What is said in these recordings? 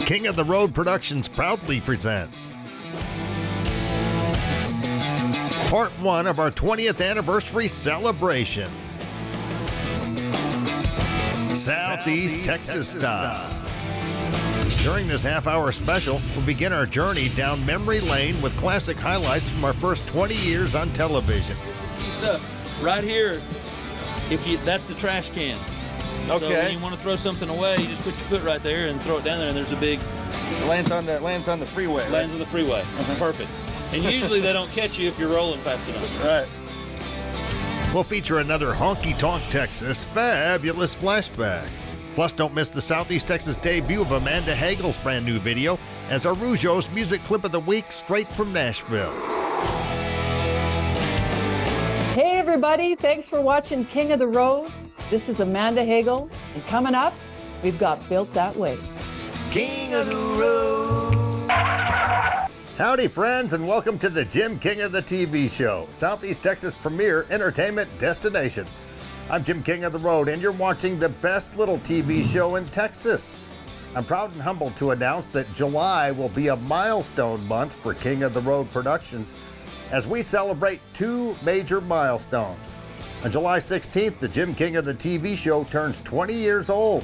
King of the Road Productions proudly presents Part 1 of our 20th anniversary celebration. Southeast Texas style. During this half-hour special, we'll begin our journey down memory lane with classic highlights from our first 20 years on television. Key stuff right here. That's the trash can. Okay. So when you want to throw something away, you just put your foot right there and throw it down there, and there's a big. It lands on the freeway. Lands on the freeway. Perfect. And usually they don't catch you if you're rolling fast enough. Right. We'll feature another Honky Tonk, Texas fabulous flashback. Plus, don't miss the Southeast Texas debut of Amanda Hagel's brand new video as our Rougeaux's music clip of the week straight from Nashville. Hey everybody, thanks for watching King of the Road. This is Amanda Hagel, and coming up, we've got Built That Way. King of the Road. Howdy friends, and welcome to the Jim King of the TV show, Southeast Texas' premier entertainment destination. I'm Jim King of the Road, and you're watching the best little TV show in Texas. I'm proud and humbled to announce that July will be a milestone month for King of the Road Productions as we celebrate two major milestones. On July 16th, the Jim King of the TV show turns 20 years old.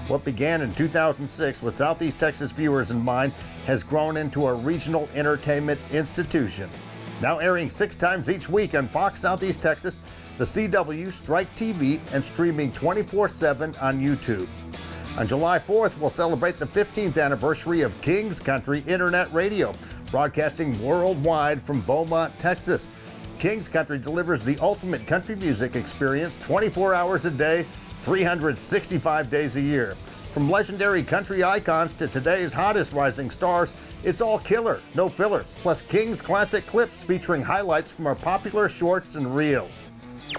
What began in 2006 with Southeast Texas viewers in mind has grown into a regional entertainment institution. Now airing 6 times each week on Fox Southeast Texas, the CW, Strike TV, and streaming 24/7 on YouTube. On July 4th, we'll celebrate the 15th anniversary of King's Country Internet Radio, broadcasting worldwide from Beaumont, Texas. King's Country delivers the ultimate country music experience 24 hours a day, 365 days a year. From legendary country icons to today's hottest rising stars, it's all killer, no filler, plus King's classic clips featuring highlights from our popular shorts and reels.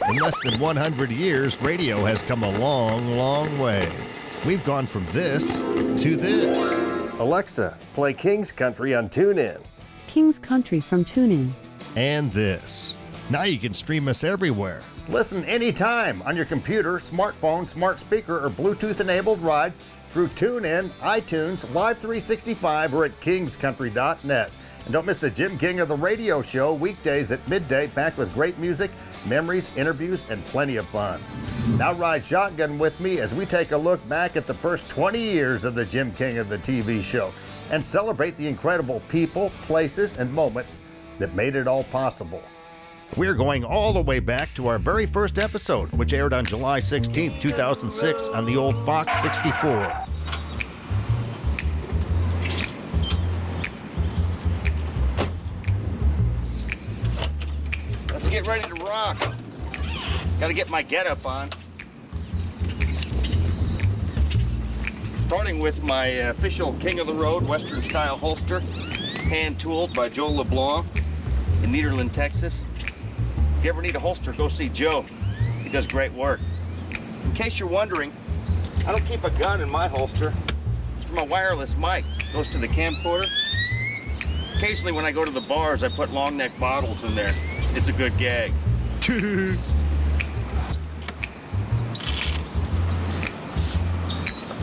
In less than 100 years, radio has come a long, long way. We've gone from this to this. Alexa, play King's Country on TuneIn. King's Country from TuneIn. And this. Now you can stream us everywhere. Listen anytime on your computer, smartphone, smart speaker, or Bluetooth-enabled ride through TuneIn, iTunes, Live 365, or at kingscountry.net. And don't miss the Jim King of the Radio show weekdays at midday, packed with great music, memories, interviews, and plenty of fun. Now ride shotgun with me as we take a look back at the first 20 years of the Jim King of the TV show and celebrate the incredible people, places, and moments that made it all possible. We're going all the way back to our very first episode, which aired on July 16, 2006 on the old Fox 64. Let's get ready to rock. Gotta get my getup on. Starting with my official King of the Road Western style holster, hand-tooled by Joe LeBlanc in Nederland, Texas. If you ever need a holster, go see Joe. He does great work. In case you're wondering, I don't keep a gun in my holster. It's for my wireless mic. It goes to the camcorder. Occasionally when I go to the bars, I put long neck bottles in there. It's a good gag.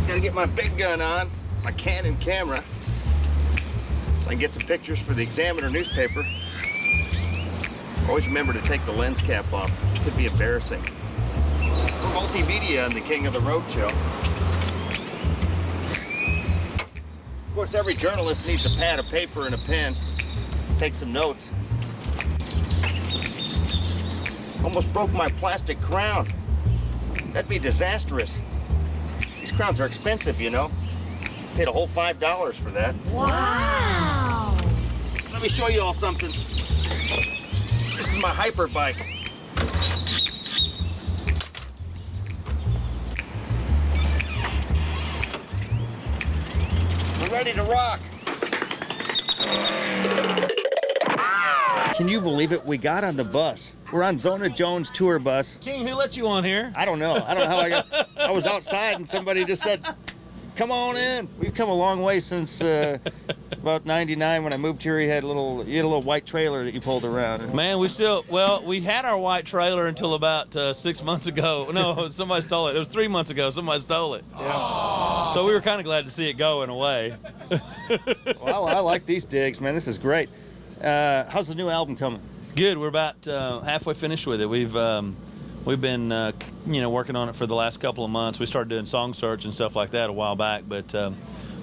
Gotta get my big gun on, my Canon camera, so I can get some pictures for the Examiner newspaper. Always remember to take the lens cap off. It could be embarrassing. We're multimedia on the King of the Road show. Of course, every journalist needs a pad of paper and a pen. Take some notes. Almost broke my plastic crown. That'd be disastrous. These crowns are expensive, you know. Paid a whole $5 for that. Wow! Let me show you all something. This is my hyper bike. We're ready to rock. Can you believe it? We got on the bus. We're on Zona Jones' tour bus. King, who let you on here? I don't know. I don't know how I got. I was outside and somebody just said, "Come on in." We've come a long way since about '99 when I moved here. You had a little white trailer that you pulled around. Man, we had our white trailer until about 6 months ago. No, somebody stole it. It was 3 months ago. Somebody stole it. Yeah. So we were kind of glad to see it go in a way. Well, I like these digs, man. This is great. How's the new album coming? Good. We're about halfway finished with it. We've been working on it for the last couple of months. We started doing song search and stuff like that a while back, but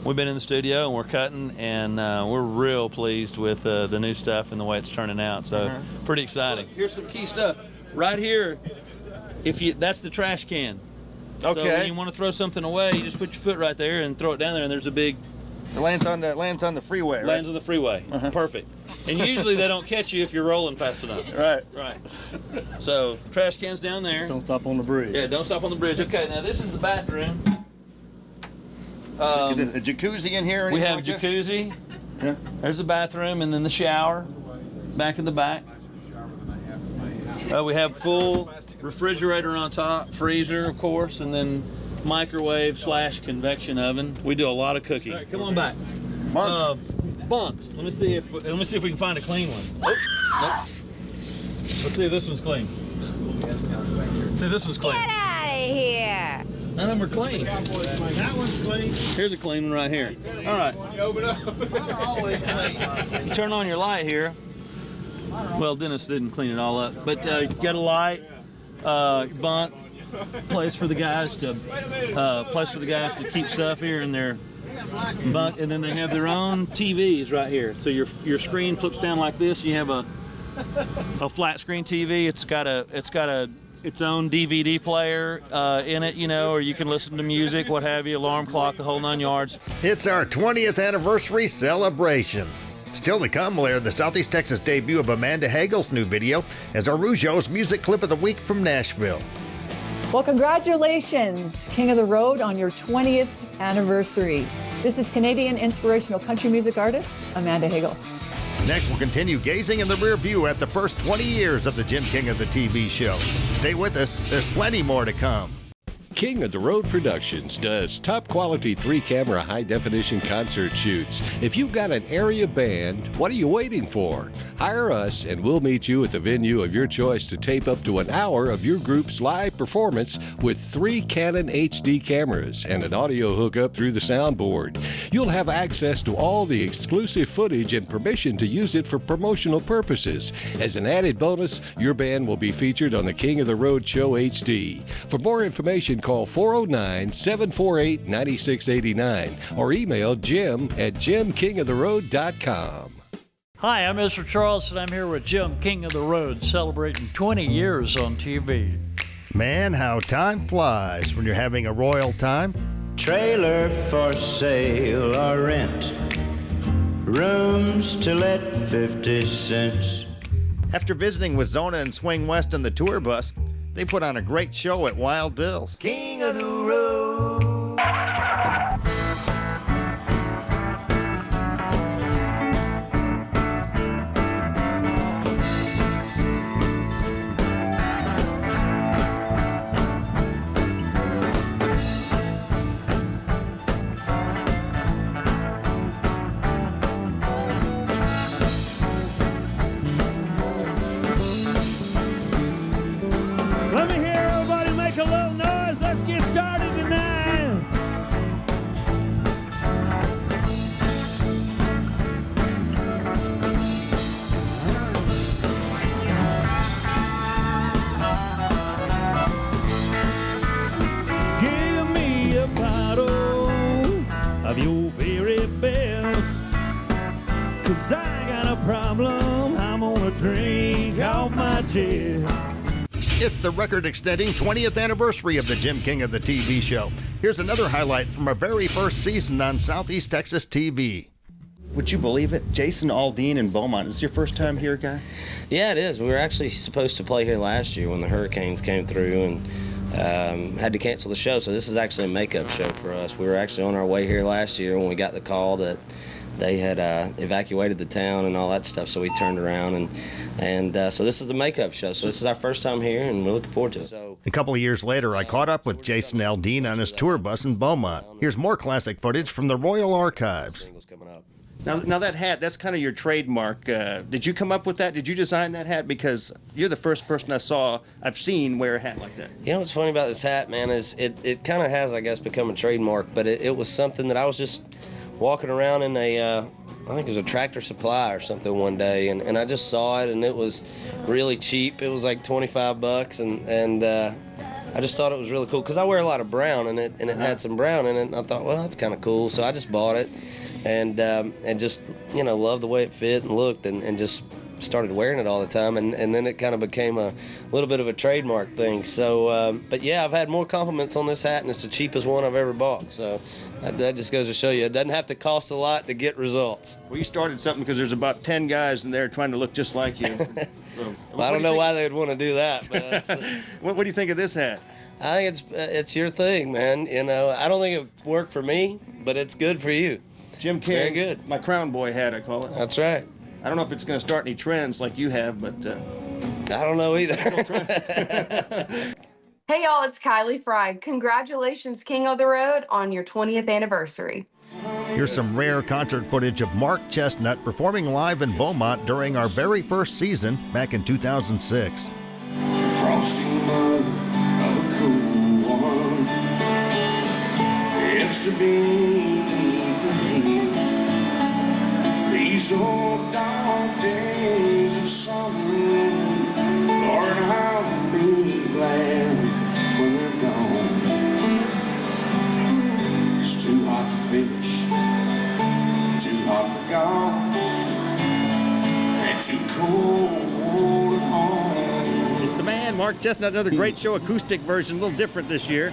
we've been in the studio and we're cutting, and we're real pleased with the new stuff and the way it's turning out. So pretty exciting. Here's some key stuff right here. That's the trash can. Okay. So when you want to throw something away, you just put your foot right there and throw it down there, and there's a big. It lands on the freeway. Right? Lands on the freeway. Perfect. And usually they don't catch you if you're rolling fast enough. Right. Right. So trash cans down there. Just don't stop on the bridge. Yeah, don't stop on the bridge. Okay, now this is the bathroom. A jacuzzi in here? We have like jacuzzi. Yeah. There's the bathroom, and then the shower back in the back. We have full refrigerator on top, freezer, of course, and then microwave / convection oven. We do a lot of cooking. Right, come on back. Bunks. Bunks. Let me see if we can find a clean one. Oh, nope. Let's see if this one's clean. See if this one's clean. Get out of here. None of them are clean. That one's clean. Here's a clean one right here. All right. You turn on your light here. Well, Dennis didn't clean it all up, but you got a light, bunk, place for the guys to keep stuff here in their bunk, and then they have their own TVs right here. So your screen flips down like this. You have a flat screen TV. It's got its own DVD player in it, or you can listen to music, what have you, alarm clock, the whole 9 yards. It's our 20th anniversary celebration. Still to come, we'll air the Southeast Texas debut of Amanda Hagel's new video as our Rougeaux's music clip of the week from Nashville. Well, congratulations, King of the Road, on your 20th anniversary. This is Canadian inspirational country music artist, Amanda Hagel. Next, we'll continue gazing in the rear view at the first 20 years of the Jim King of the TV show. Stay with us, there's plenty more to come. King of the Road Productions does top quality 3-camera high definition concert shoots. If you've got an area band, what are you waiting for? Hire us and we'll meet you at the venue of your choice to tape up to an hour of your group's live performance with 3 Canon HD cameras and an audio hookup through the soundboard. You'll have access to all the exclusive footage and permission to use it for promotional purposes. As an added bonus, your band will be featured on the King of the Road Show HD. For more information, call 409-748-9689 or email jim@jimkingoftheroad.com. Hi, I'm Mr. Charleston. I'm here with Jim, King of the Road, celebrating 20 years on TV. Man, how time flies when you're having a royal time. Trailer for sale or rent. Rooms to let 50 cents. After visiting with Zona and Swing West on the tour bus, they put on a great show at Wild Bill's. King of the Road. Let me hear everybody make a little noise. Let's get started tonight. Give me a bottle of your very best, 'cause I got a problem I'm gonna drink off my chest. It's the record-extending 20th anniversary of the Jim King of the TV show. Here's another highlight from our very first season on Southeast Texas TV. Would you believe it? Jason Aldean in Beaumont. Is this your first time here, guy? Yeah, it is. We were actually supposed to play here last year when the hurricanes came through and had to cancel the show. So this is actually a makeup show for us. We were actually on our way here last year when we got the call that they had evacuated the town and all that stuff, so we turned around and so this is the makeup show. So this is our first time here, and we're looking forward to it. So a couple of years later, I caught up with Jason Aldean on his tour bus in Beaumont. Here's more classic footage from the Royal Archives. Singles coming up. Now that hat, that's kind of your trademark. Did you come up with that? Did you design that hat? Because you're the first person I've seen wear a hat like that. You know what's funny about this hat, man, is it kind of has, I guess, become a trademark, but it was something that I was just walking around in I think it was a Tractor Supply or something one day, and I just saw it, and it was really cheap. It was like $25, and I just thought it was really cool because I wear a lot of brown, and it had some brown in it, and I thought, well, that's kind of cool, so I just bought it. And just, loved the way it fit and looked, and just started wearing it all the time, and then it kind of became a little bit of a trademark thing. So, but yeah, I've had more compliments on this hat, and it's the cheapest one I've ever bought. So that just goes to show you, it doesn't have to cost a lot to get results. Well, you started something because there's about 10 guys in there trying to look just like you. So, well, I don't know why they would want to do that. But what do you think of this hat? I think it's your thing, man. I don't think it worked for me, but it's good for you. Jim King, very good. My Crown Boy hat, I call it. That's right. I don't know if it's going to start any trends like you have, but I don't know either. Hey y'all, it's Kylie Fry. Congratulations, King of the Road, on your 20th anniversary. Here's some rare concert footage of Mark Chestnut performing live in Beaumont during our very first season back in 2006. Frosty mug of a cool one. It's to be clean. These old dog days of summer, Lord, I'll be glad when they're gone. It's too hot to fish, too hot for God, and too cold at home. It's the man, Mark Chestnut, another great show, acoustic version, a little different this year.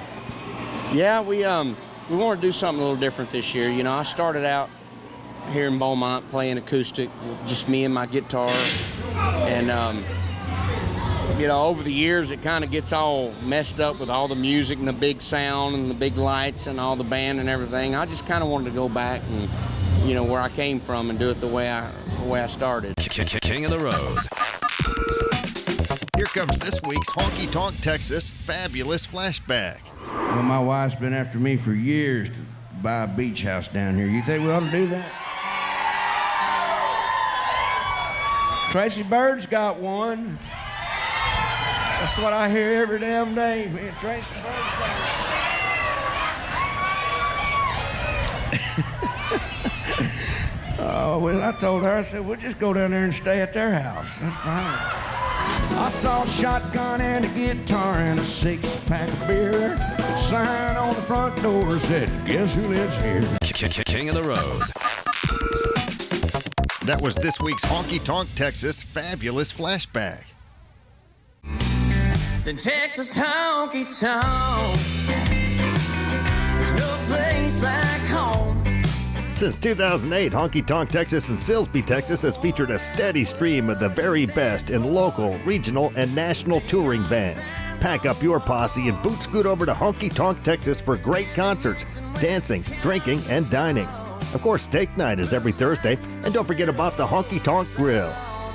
Yeah, we want to do something a little different this year. I started out here in Beaumont playing acoustic, just me and my guitar, and over the years it kind of gets all messed up with all the music and the big sound and the big lights and all the band and everything. I just kind of wanted to go back and where I came from and do it the way I started. King of the Road. Here comes this week's Honky Tonk, Texas fabulous flashback. Well, my wife's been after me for years to buy a beach house down here. You think we ought to do that? Tracy Bird's got one. That's what I hear every damn day. Man, Tracy Bird's got one. Oh, well, I told her, I said, we'll just go down there and stay at their house. That's fine. I saw a shotgun and a guitar and a six-pack of beer. Sign on the front door said, guess who lives here? King of the Road. That was this week's Honky Tonk, Texas fabulous flashback. The Texas honky tonk. There's no place like home. Since 2008, Honky Tonk Texas and Silsbee, Texas has featured a steady stream of the very best in local, regional, and national touring bands. Pack up your posse and boot scoot over to Honky Tonk, Texas for great concerts, dancing, drinking, and dining. Of course, steak night is every Thursday, and don't forget about the Honky Tonk Grill.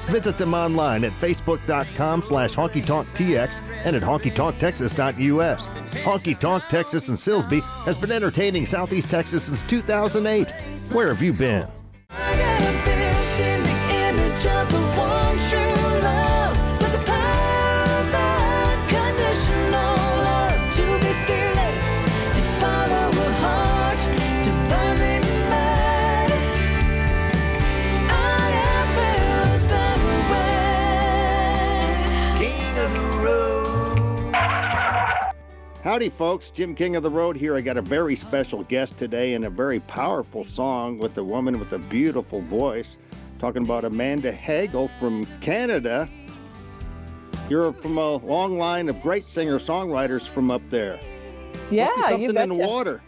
Visit them online at facebook.com/honkytonktx and at honkytonktexas.us. Honky Tonk Texas and Silsbee has been entertaining Southeast Texas since 2008. Where have you been? I got a built-in the image of the one true love with the power of unconditional love to be fearless and follow her heart divinely mad. I am built that way. King of the Road. Howdy, folks. Jim King of the Road here. I got a very special guest today and a very powerful song with a woman with a beautiful voice. Talking about Amanda Hagel from Canada. You're from a long line of great singer-songwriters from up there. Yeah, Must be something you betcha. in the water.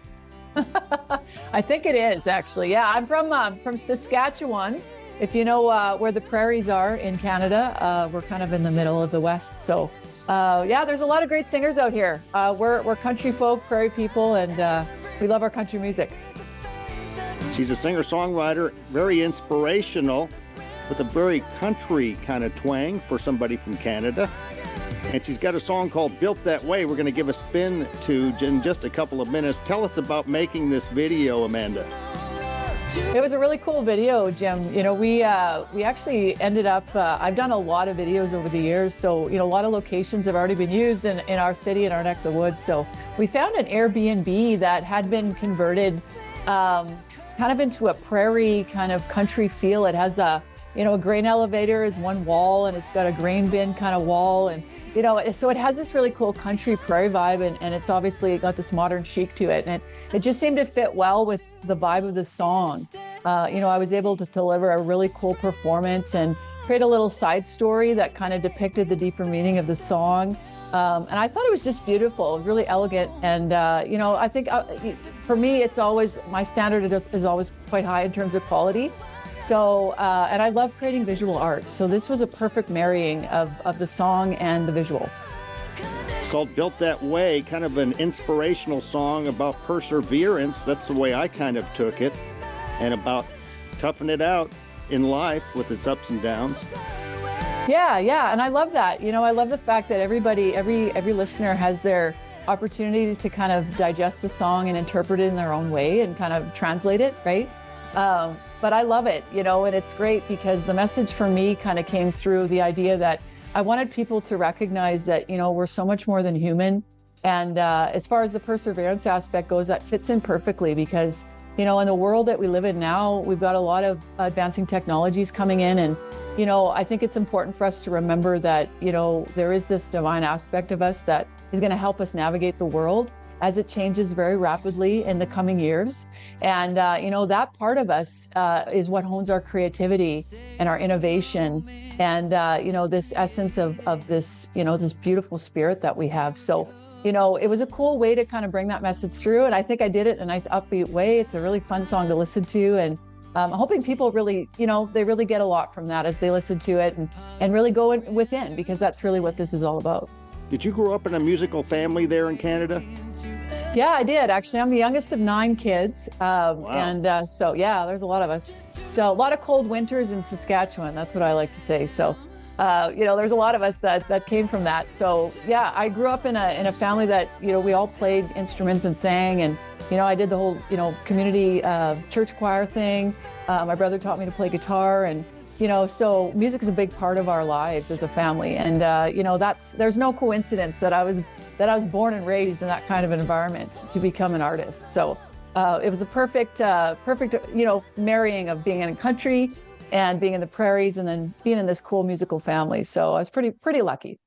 I think it is, actually. Yeah, I'm from Saskatchewan. If you know where the prairies are in Canada, we're kind of in the middle of the West. So, yeah, there's a lot of great singers out here. We're country folk, prairie people, and we love our country music. She's a singer-songwriter, very inspirational, with a very country kind of twang for somebody from Canada. And she's got a song called Built That Way we're going to give a spin to in just a couple of minutes. Tell us about making this video, Amanda. It was a really cool video, Jim. You know, we actually ended up, I've done a lot of videos over the years. So, you know, a lot of locations have already been used in our city, in our neck of the woods. So we found an Airbnb that had been converted kind of into a prairie kind of country feel. It has a, you know, a grain elevator is one wall, and it's got a grain bin kind of wall. And, you know, so it has this really cool country prairie vibe, and it's obviously got this modern chic to it. And it just seemed to fit well with the vibe of the song. You know, I was able to deliver a really cool performance and create a little side story that kind of depicted the deeper meaning of the song. And I thought it was just beautiful, really elegant. And, you know, I think for me, it's always, my standard is always quite high in terms of quality. So, and I love creating visual art. So this was a perfect marrying of the song and the visual. It's called Built That Way, kind of an inspirational song about perseverance. That's the way I kind of took it, and about toughing it out in life with its ups and downs. Yeah, and I love that. You know, I love the fact that every listener has their opportunity to kind of digest the song and interpret it in their own way and kind of translate it, right? But I love it, you know, and it's great because the message for me kind of came through the idea that I wanted people to recognize that, you know, we're so much more than human. And as far as the perseverance aspect goes, that fits in perfectly because, you know, in the world that we live in now, we've got a lot of advancing technologies coming in. And, you know, I think it's important for us to remember that, you know, there is this divine aspect of us that is going to help us navigate the world as it changes very rapidly in the coming years. And, you know, that part of us is what hones our creativity and our innovation and, you know, this essence of this, you know, this beautiful spirit that we have. So, you know, it was a cool way to kind of bring that message through. And I think I did it in a nice upbeat way. It's a really fun song to listen to. And I'm hoping people really, you know, they really get a lot from that as they listen to it and really go within, because that's really what this is all about. Did you grow up in a musical family there in Canada? Yeah, I did. Actually, I'm the youngest of 9 kids. Wow. And so, yeah, there's a lot of us. So a lot of cold winters in Saskatchewan. That's what I like to say. So, you know, there's a lot of us that came from that. So, yeah, I grew up in a family that, you know, we all played instruments and sang. And, you know, I did the whole, you know, community church choir thing. My brother taught me to play guitar. And, you know, so music is a big part of our lives as a family. And, you know, there's no coincidence that I was born and raised in that kind of environment to become an artist. So it was the perfect, you know, marrying of being in a country and being in the prairies and then being in this cool musical family. So I was pretty lucky.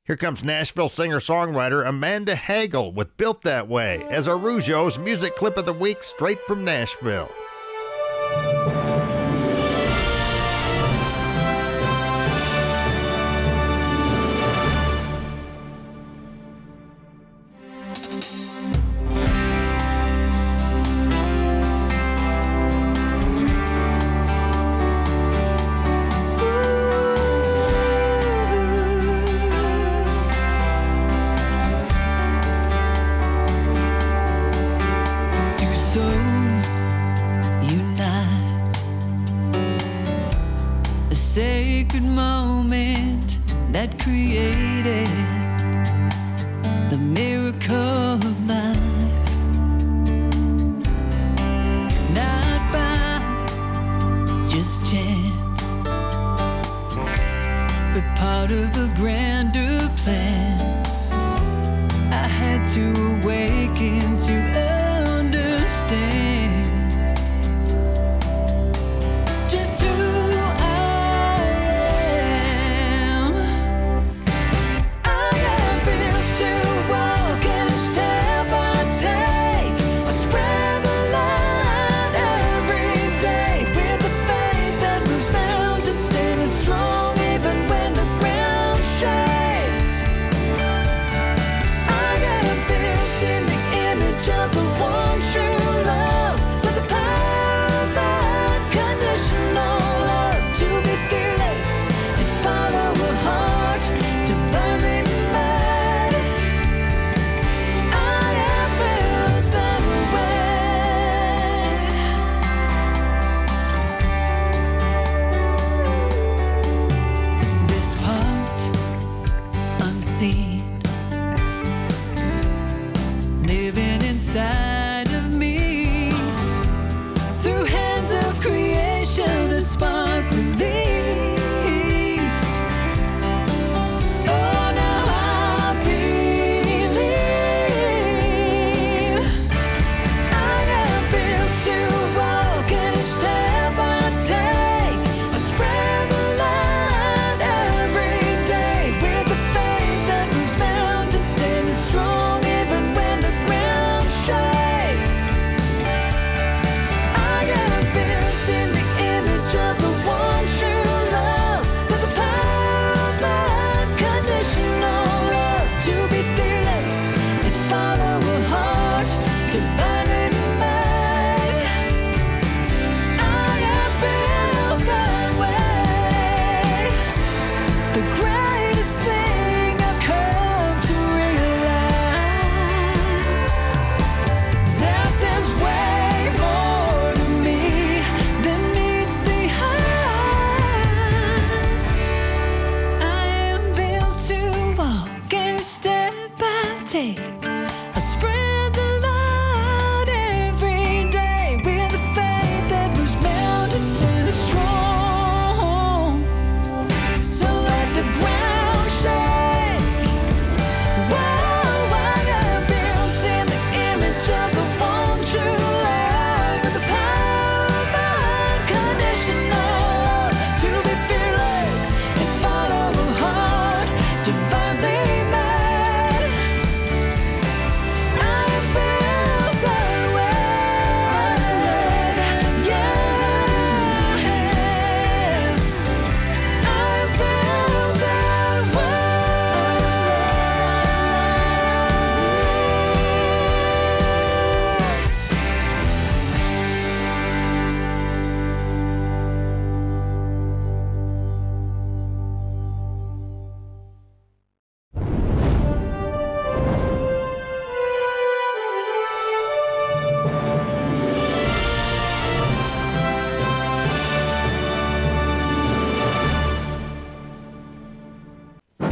Here comes Nashville singer-songwriter Amanda Hagel with Built That Way as our Rougeaux's music clip of the week straight from Nashville. Sacred moment that created the miracle of life, not by just chance, but part of a grander plan. I had to awaken to understand just who I am. I'm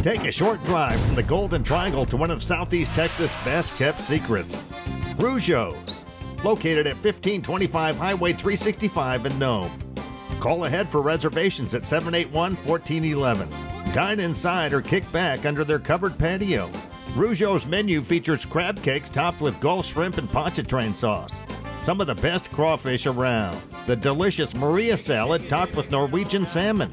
Take a short drive from the Golden Triangle to one of Southeast Texas' best-kept secrets, Rougeaux, located at 1525 Highway 365 in Nome. Call ahead for reservations at 781-1411. Dine inside or kick back under their covered patio. Rougeaux's menu features crab cakes topped with Gulf shrimp and pontchartrain sauce, some of the best crawfish around, the delicious Maria salad topped with Norwegian salmon,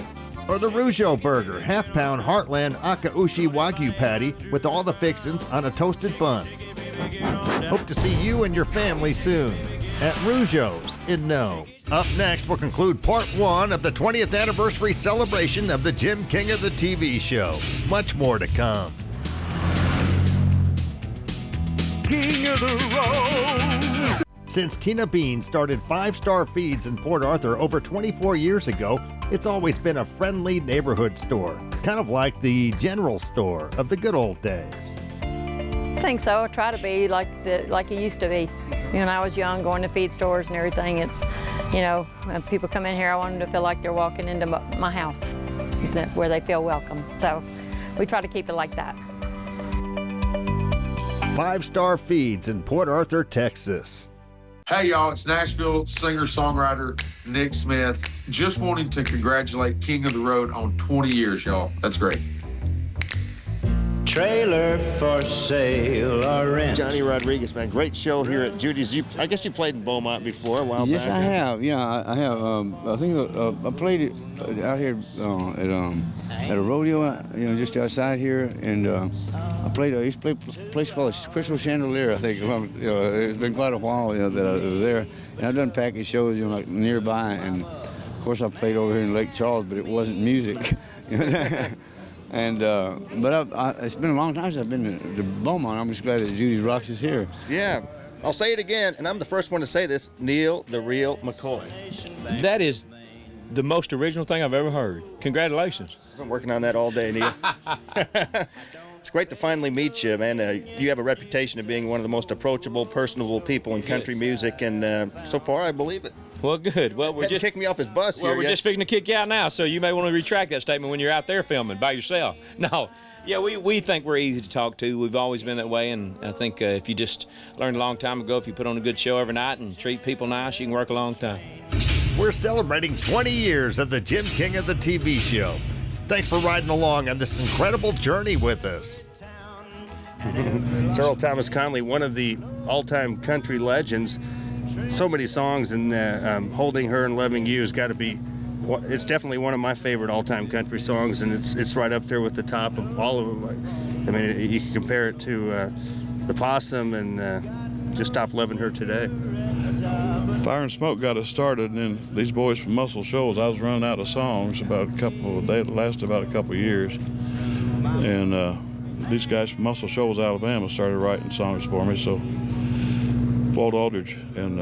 or the Rougeaux burger, half-pound Heartland Akaushi Wagyu patty with all the fixins on a toasted bun. Hope to see you and your family soon at Rougeaux in Nome. Up next, we'll conclude part 1 of the 20th anniversary celebration of the Jim King of the TV show. Much more to come. King of the Road. Since Tina Bean started 5-Star Feeds in Port Arthur over 24 years ago, it's always been a friendly neighborhood store, kind of like the general store of the good old days. I think so. I try to be like it used to be. When I was young, going to feed stores and everything, it's, when people come in here, I want them to feel like they're walking into my house, where they feel welcome. So we try to keep it like that. 5-Star Feeds in Port Arthur, Texas. Hey y'all, it's Nashville singer-songwriter Nick Smith. Just wanting to congratulate King of the Road on 20 years, y'all. That's great. Trailer for sale or rent. Johnny Rodriguez, man, great show here at Judy's. I guess you played in Beaumont before a while yes, back. Yes, I have. Yeah, I have. I think I played it out here at a rodeo, just outside here, and I played. I used to play a place called Crystal Chandelier. I think it's been quite a while that I was there, and I've done package shows, like nearby, and of course I played over here in Lake Charles, but it wasn't music. And but it's been a long time since I've been to Beaumont. I'm just glad that Judy's Rocks is here. Yeah, I'll say it again, and I'm the first one to say this. Neil the Real McCoy. That is the most original thing I've ever heard. Congratulations. I've been working on that all day, Neil. It's great to finally meet you, man. You have a reputation of being one of the most approachable, personable people in country music, and so far I believe it. Well, good. Well, we're just kick me off his bus here. Well, we're just fixing to kick you out now, so you may want to retract that statement when you're out there filming by yourself. No, yeah, we think we're easy to talk to. We've always been that way, and I think if you just learned a long time ago, if you put on a good show every night and treat people nice, you can work a long time. We're celebrating 20 years of the Jim King of the TV show. Thanks for riding along on this incredible journey with us. Earl Thomas Conley, one of the all-time country legends. So many songs, and Holding Her and Loving You has got to be, it's definitely one of my favorite all-time country songs, and it's right up there with the top of all of them. I mean, you can compare it to The Possum and Just Stop Loving Her Today. Fire and Smoke got us started, and then these boys from Muscle Shoals, I was running out of songs they lasted about a couple of years, and these guys from Muscle Shoals, Alabama started writing songs for me, so Walt Aldridge and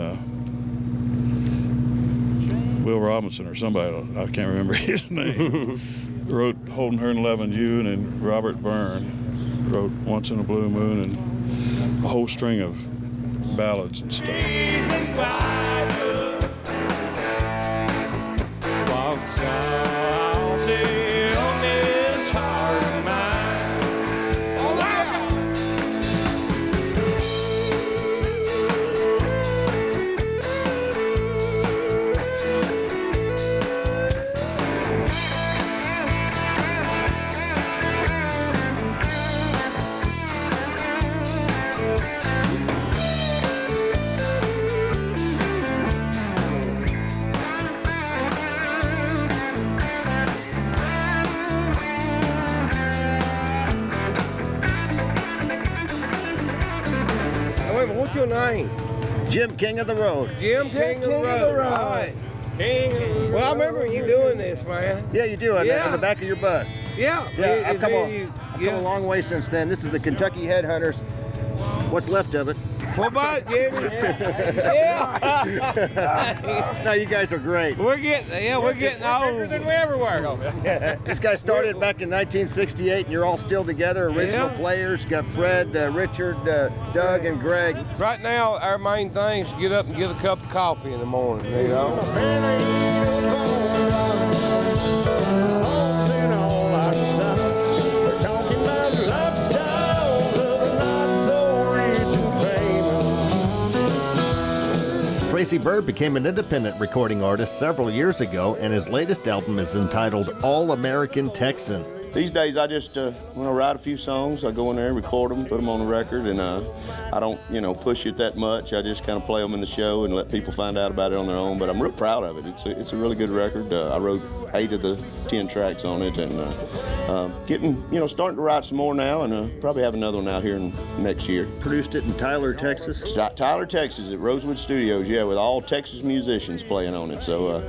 Will Robinson or somebody, I can't remember his name, wrote Holding Her and Loving You, and then Robert Byrne wrote Once in a Blue Moon, and a whole string of ballads and stuff. Walks all day on this heart of mine. Oh, What's your name? Jim King of the Road. King of the Road. All right. King of the Road. Well, I remember you doing this, man. Yeah, you do, on the back of your bus. Yeah. I've come a long way since then. This is the Kentucky Headhunters. What's left of it. What about Jimmy? Yeah. No, you guys are great. We're getting old. Bigger than we ever were. This guy started back in 1968, and you're all still together. Original players. Got Fred, Richard, Doug, and Greg. Right now, our main thing is to get up and get a cup of coffee in the morning. Tracy Byrd became an independent recording artist several years ago, and his latest album is entitled All American Texan. These days, I just when I write a few songs, I go in there, record them, put them on the record, and I don't, push it that much. I just kind of play them in the show and let people find out about it on their own. But I'm real proud of it. It's a really good record. I wrote 8 of the 10 tracks on it, and starting to write some more now, and probably have another one out here next year. Produced it in Tyler, Texas? Tyler, Texas, at Rosewood Studios, yeah, with all Texas musicians playing on it. So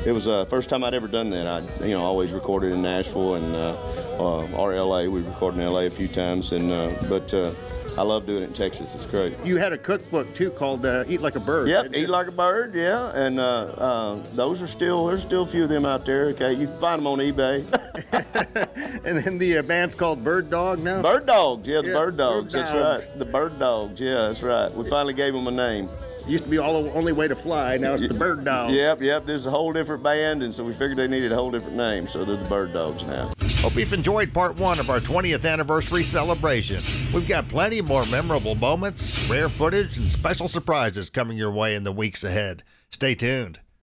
it was the first time I'd ever done that. I always recorded in Nashville and or LA. We recorded in LA a few times, but I love doing it in Texas. It's great. You had a cookbook too called Eat Like a Bird. Yep, Eat Like a Bird, yeah. And there's still a few of them out there. Okay, you can find them on eBay. And then the band's called Bird Dog now? Bird Dogs, yeah, the Bird Dogs. That's right. The Bird Dogs, yeah, that's right. We finally gave them a name. Used to be Only Way to Fly, now it's the Bird Dogs. Yep, there's a whole different band, and so we figured they needed a whole different name, so they're the Bird Dogs now. Hope you've enjoyed part 1 of our 20th anniversary celebration. We've got plenty more memorable moments, rare footage, and special surprises coming your way in the weeks ahead. Stay tuned.